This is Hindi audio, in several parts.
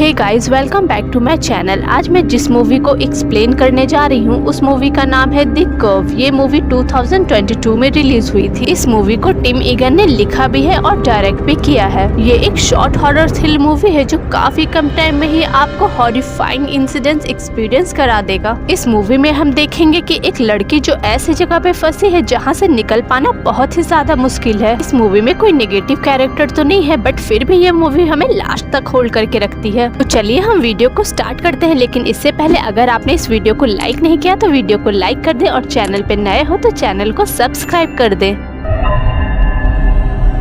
Hey guys, welcome back to my channel. आज मैं जिस मूवी को एक्सप्लेन करने जा रही हूँ उस मूवी का नाम है द कर्व। ये मूवी 2022 में रिलीज हुई थी। इस मूवी को टिम ईगन ने लिखा भी है और डायरेक्ट भी किया है। ये एक शॉर्ट हॉरर थ्रिल मूवी है जो काफी कम टाइम में ही आपको हॉरिफाइंग इंसिडेंट्स एक्सपीरियंस करा देगा। इस मूवी में हम देखेंगे कि एक लड़की जो ऐसी जगह पे फंसी है जहाँ से निकल पाना बहुत ही ज्यादा मुश्किल है। इस मूवी में कोई नेगेटिव कैरेक्टर तो नहीं है, बट फिर भी ये मूवी हमें लास्ट तक होल्ड करके रखती है। तो चलिए हम वीडियो को स्टार्ट करते हैं। लेकिन इससे पहले अगर आपने इस वीडियो को लाइक नहीं किया तो वीडियो को लाइक कर दे और चैनल पे नए हो तो चैनल को सब्सक्राइब कर दे।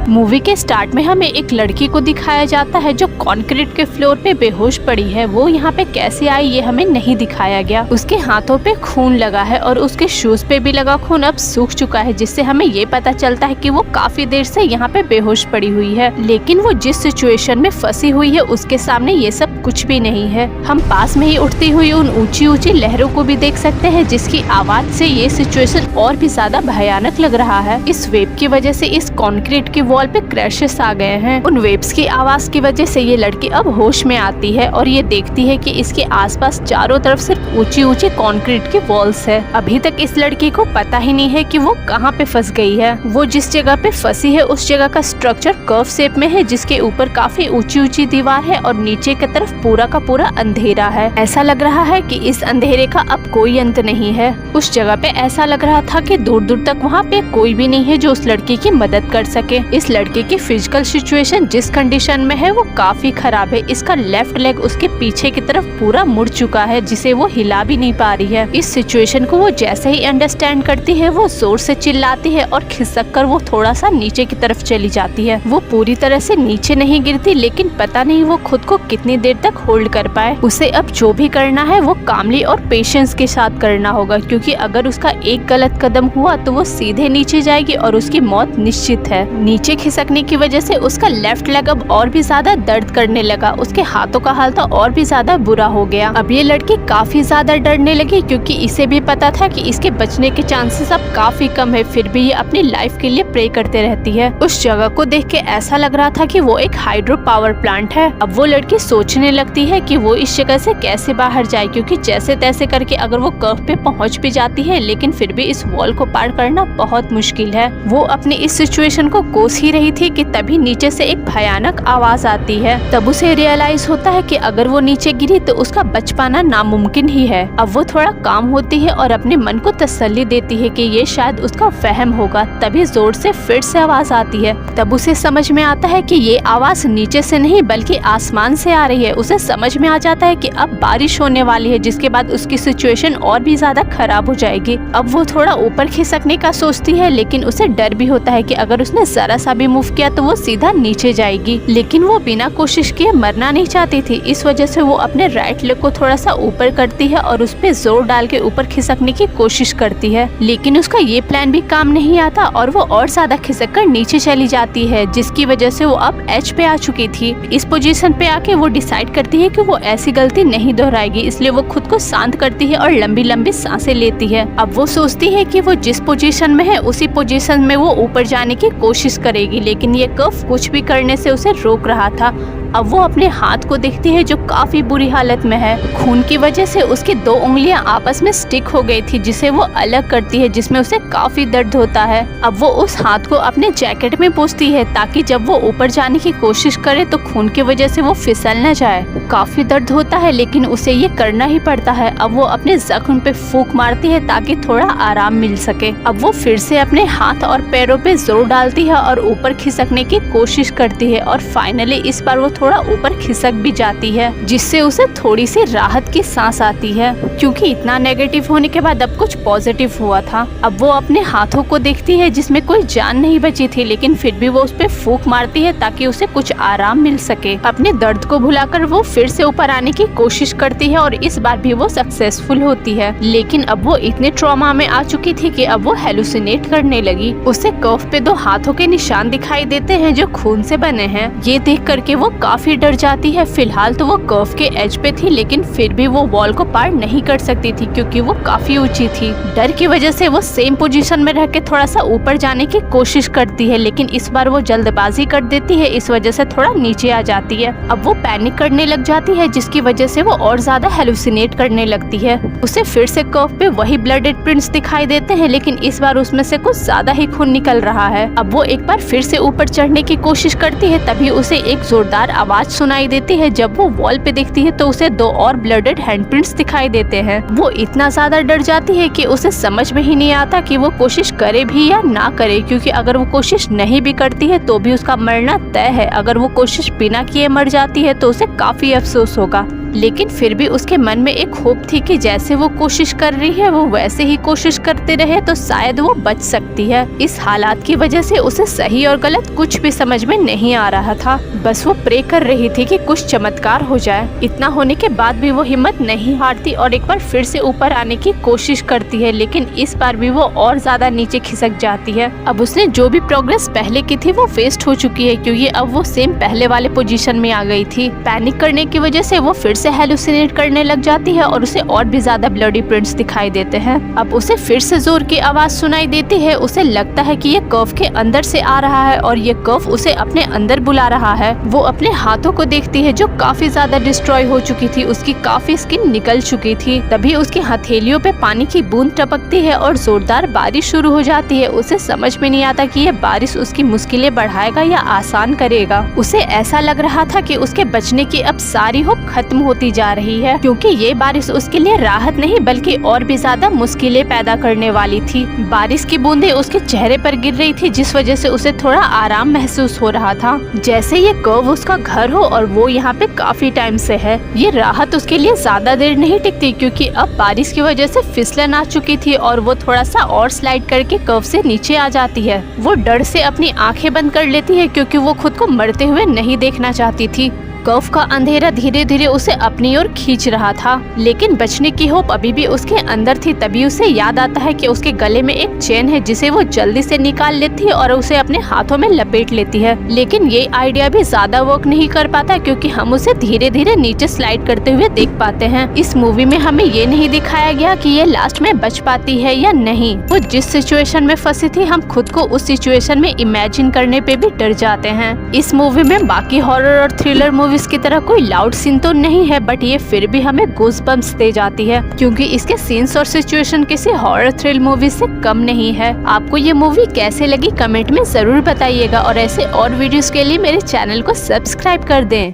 मूवी के स्टार्ट में हमें एक लड़की को दिखाया जाता है जो कंक्रीट के फ्लोर पे बेहोश पड़ी है। वो यहाँ पे कैसे आई ये हमें नहीं दिखाया गया। उसके हाथों पे खून लगा है और उसके शूज पे भी लगा खून अब सूख चुका है, जिससे हमें ये पता चलता है कि वो काफी देर से यहाँ पे बेहोश पड़ी हुई है। लेकिन वो जिस सिचुएशन में फंसी हुई है उसके सामने ये सब कुछ भी नहीं है। हम पास में ही उठती हुई उन ऊंची ऊंची लहरों को भी देख सकते हैं जिसकी आवाज से ये सिचुएशन और भी ज्यादा भयानक लग रहा है। इस वेव की वजह से इस कंक्रीट की वॉल पे क्रैशेस आ गए हैं। उन वेव्स की आवाज की वजह से ये लड़की अब होश में आती है और ये देखती है कि इसके आसपास चारों तरफ सिर्फ ऊंची ऊंची कंक्रीट की वॉल्स है। अभी तक इस लड़की को पता ही नहीं है कि वो कहाँ पे फंस गई है। वो जिस जगह पे फंसी है उस जगह का स्ट्रक्चर कर्व शेप में है, जिसके ऊपर काफी ऊंची ऊंची दीवार है और नीचे की तरफ पूरा का पूरा अंधेरा है। ऐसा लग रहा है कि इस अंधेरे का अब कोई अंत नहीं है। उस जगह पे ऐसा लग रहा था कि दूर दूर तक वहाँ पे कोई भी नहीं है जो उस लड़की की मदद कर सके। इस लड़की की फिजिकल सिचुएशन जिस कंडीशन में है वो काफी खराब है। इसका लेफ्ट लेग उसके पीछे की तरफ पूरा मुड़ चुका है, जिसे वो हिला भी नहीं पा रही है। इस सिचुएशन को वो जैसे ही अंडरस्टैंड करती है वो जोर से चिल्लाती है और खिसक कर वो थोड़ा सा नीचे की तरफ चली जाती है। वो पूरी तरह से नीचे नहीं गिरती, लेकिन पता नहीं वो खुद को कितनी देर तक होल्ड कर पाए। उसे अब जो भी करना है वो कामली और पेशेंस के साथ करना होगा, क्योंकि अगर उसका एक गलत कदम हुआ तो वो सीधे नीचे जाएगी और उसकी मौत निश्चित है। नीचे खिसकने की वजह से उसका लेफ्ट लेग अब और भी ज्यादा दर्द करने लगा। उसके हाथों का हाल तो और भी ज्यादा बुरा हो गया। अब ये लड़की काफी ज्यादा डरने लगी, क्योंकि इसे भी पता था कि इसके बचने के चांसेस अब काफी कम है। फिर भी ये अपनी लाइफ के लिए प्रे करते रहती है। उस जगह को देख के ऐसा लग रहा था कि वो एक हाइड्रो पावर प्लांट है। अब वो लड़की सोचने लगती है कि वो इस जगह से कैसे बाहर जाए, क्योंकि जैसे तैसे करके अगर वो कर्व पे पहुंच भी जाती है लेकिन फिर भी इस वॉल को पार करना बहुत मुश्किल है। वो अपनी इस सिचुएशन को कोस ही रही थी कि तभी नीचे से एक भयानक आवाज आती है। तब उसे रियलाइज होता है कि अगर वो नीचे गिरी तो उसका बच पाना नामुमकिन ही है। अब वो थोड़ा काम होती है और अपने मन को तसल्ली देती है कि ये शायद उसका वहम होगा। तभी जोर से फिर से आवाज आती है। तब उसे समझ में आता है कि ये आवाज नीचे से नहीं बल्कि आसमान से आ रही है। उसे समझ में आ जाता है कि अब बारिश होने वाली है, जिसके बाद उसकी सिचुएशन और भी ज्यादा खराब हो जाएगी। अब वो थोड़ा ऊपर खिसकने का सोचती है, लेकिन उसे डर भी होता है कि अगर उसने जरा सा भी मूव किया तो वो सीधा नीचे जाएगी। लेकिन वो बिना कोशिश किए मरना नहीं चाहती थी। इस वजह से वो अपने राइट लेग को थोड़ा सा ऊपर करती है और उस पे जोर डाल के ऊपर खिसकने की कोशिश करती है। लेकिन उसका ये प्लान भी काम नहीं आता और वो और ज्यादा खिसक कर नीचे चली जाती है, जिसकी वजह से वो अब एज पे आ चुकी थी। इस पोजीशन पे आके वो डिसाइड करती है कि वो ऐसी गलती नहीं दोहराएगी, इसलिए वो खुद को शांत करती है और लंबी लंबी सांसें लेती है। अब वो सोचती है कि वो जिस पोजीशन में है उसी पोजीशन में वो ऊपर जाने की कोशिश करेगी, लेकिन ये कर्व कुछ भी करने से उसे रोक रहा था। अब वो अपने हाथ को देखती है जो काफी बुरी हालत में है। खून की वजह से उसकी 2 उंगलियां आपस में स्टिक हो गई थी, जिसे वो अलग करती है, जिसमें उसे काफी दर्द होता है। अब वो उस हाथ को अपने जैकेट में पोंछती है ताकि जब वो ऊपर जाने की कोशिश करे तो खून की वजह से वो फिसल न जाए। काफी दर्द होता है लेकिन उसे ये करना ही पड़ता है। अब वो अपने जख्म पे फूंक मारती है ताकि थोड़ा आराम मिल सके। अब वो फिर से अपने हाथ और पैरों पे जोर डालती है और ऊपर खिसकने की कोशिश करती है और फाइनली इस बार वो थोड़ा ऊपर खिसक भी जाती है, जिससे उसे थोड़ी सी राहत की सांस आती है, क्योंकि इतना नेगेटिव होने के बाद अब कुछ पॉजिटिव हुआ था। अब वो अपने हाथों को देखती है जिसमें कोई जान नहीं बची थी, लेकिन फिर भी वो उस पे फूंक मारती है ताकि उसे कुछ आराम मिल सके। अपने दर्द को भुलाकर वो फिर से ऊपर आने की कोशिश करती है और इस बार भी वो सक्सेसफुल होती है। लेकिन अब वो इतने ट्रॉमा में आ चुकी थी कि अब वो हेलुसिनेट करने लगी। उसे कर्व पे 2 हाथों के निशान दिखाई देते हैं जो खून से बने हैं। ये देख करके वो काफी डर जाती है। फिलहाल तो वो कर्व के एज पे थी, लेकिन फिर भी वो वॉल को पार नहीं कर सकती थी क्योंकि वो काफी ऊंची थी। डर की वजह से वो सेम पोजीशन में रह के थोड़ा सा ऊपर जाने की कोशिश करती है, लेकिन इस बार वो जल्दबाजी कर देती है, इस वजह से थोड़ा नीचे आ जाती है। अब वो पैनिक करने लग जाती है, जिसकी वजह से वो और ज्यादा हेलुसिनेट करने लगती है। उसे फिर से कर्व पे वही ब्लडेड प्रिंट्स दिखाई देते हैं, लेकिन इस बार उसमें से कुछ ज्यादा ही खून निकल रहा है। अब वो एक बार फिर से ऊपर चढ़ने की कोशिश करती है, तभी उसे एक जोरदार आवाज सुनाई देती है। जब वो वॉल पे देखती है तो उसे 2 और ब्लडेड हैंडप्रिंट्स दिखाई देते हैं। वो इतना ज्यादा डर जाती है कि उसे समझ में ही नहीं आता कि वो कोशिश करे भी या ना करे, क्योंकि अगर वो कोशिश नहीं भी करती है तो भी उसका मरना तय है। अगर वो कोशिश बिना किए मर जाती है तो उसे काफी अफसोस होगा, लेकिन फिर भी उसके मन में एक होप थी कि जैसे वो कोशिश कर रही है वो वैसे ही कोशिश करते रहे तो शायद वो बच सकती है। इस हालात की वजह से उसे सही और गलत कुछ भी समझ में नहीं आ रहा था। बस वो प्रे कर रही थी कि कुछ चमत्कार हो जाए। इतना होने के बाद भी वो हिम्मत नहीं हारती और एक बार फिर से ऊपर आने की कोशिश करती है, लेकिन इस बार भी वो और ज्यादा नीचे खिसक जाती है। अब उसने जो भी प्रोग्रेस पहले की थी वो वेस्ट हो चुकी है, क्योंकि अब वो सेम पहले वाले पोजीशन में आ गई थी। पैनिक करने की वजह से वो फिर से हेलुसिनेट करने लग जाती है और उसे और भी ज्यादा ब्लडी प्रिंट्स दिखाई देते हैं। अब उसे फिर से जोर की आवाज सुनाई देती है। उसे लगता है कि ये कर्व के अंदर से आ रहा है और ये कर्व उसे अपने अंदर बुला रहा है। वो अपने हाथों को देखती है जो काफी ज्यादा डिस्ट्रॉय हो चुकी थी, उसकी काफी स्किन निकल चुकी थी। तभी उसकी हथेलियों पे पानी की बूंद टपकती है और जोरदार बारिश शुरू हो जाती है। उसे समझ में नहीं आता कि ये बारिश उसकी मुश्किलें बढ़ाएगा या आसान करेगा। उसे ऐसा लग रहा था कि उसके बचने की अब सारी होप खत्म होती जा रही है, क्योंकि ये बारिश उसके लिए राहत नहीं बल्कि और भी ज्यादा मुश्किलें पैदा करने वाली थी। बारिश की बूंदें उसके चेहरे पर गिर रही थी, जिस वजह से उसे थोड़ा आराम महसूस हो रहा था, जैसे ये कर्व उसका घर हो और वो यहाँ पे काफी टाइम से है। ये राहत उसके लिए ज्यादा देर नहीं टिकती, क्योंकि अब बारिश की वजह से फिसलन आ चुकी थी और वो थोड़ा सा और स्लाइड करके कर्व से नीचे आ जाती है। वो डर से अपनी आंखें बंद कर लेती है, क्योंकि वो खुद को मरते हुए नहीं देखना चाहती थी। कर्व का अंधेरा धीरे धीरे उसे अपनी ओर खींच रहा था, लेकिन बचने की होप अभी भी उसके अंदर थी। तभी उसे याद आता है कि उसके गले में एक चेन है, जिसे वो जल्दी से निकाल लेती है और उसे अपने हाथों में लपेट लेती है। लेकिन ये आइडिया भी ज्यादा वर्क नहीं कर पाता, क्योंकि हम उसे धीरे धीरे नीचे स्लाइड करते हुए देख पाते हैं। इस मूवी में हमें ये नहीं दिखाया गया कि ये लास्ट में बच पाती है या नहीं। वो जिस सिचुएशन में फंसी थी, हम खुद को उस सिचुएशन में इमेजिन करने पे भी डर जाते हैं। इस मूवी में बाकी हॉरर और थ्रिलर मूवीज की तरह कोई लाउड सीन तो नहीं है, बट ये फिर भी हमें गूज़बम्प्स दे जाती है, क्योंकि इसके सीन्स और सिचुएशन किसी हॉरर थ्रिल मूवी से कम नहीं है। आपको ये मूवी कैसे लगी कमेंट में जरूर बताइएगा, और ऐसे और वीडियोस के लिए मेरे चैनल को सब्सक्राइब कर दें।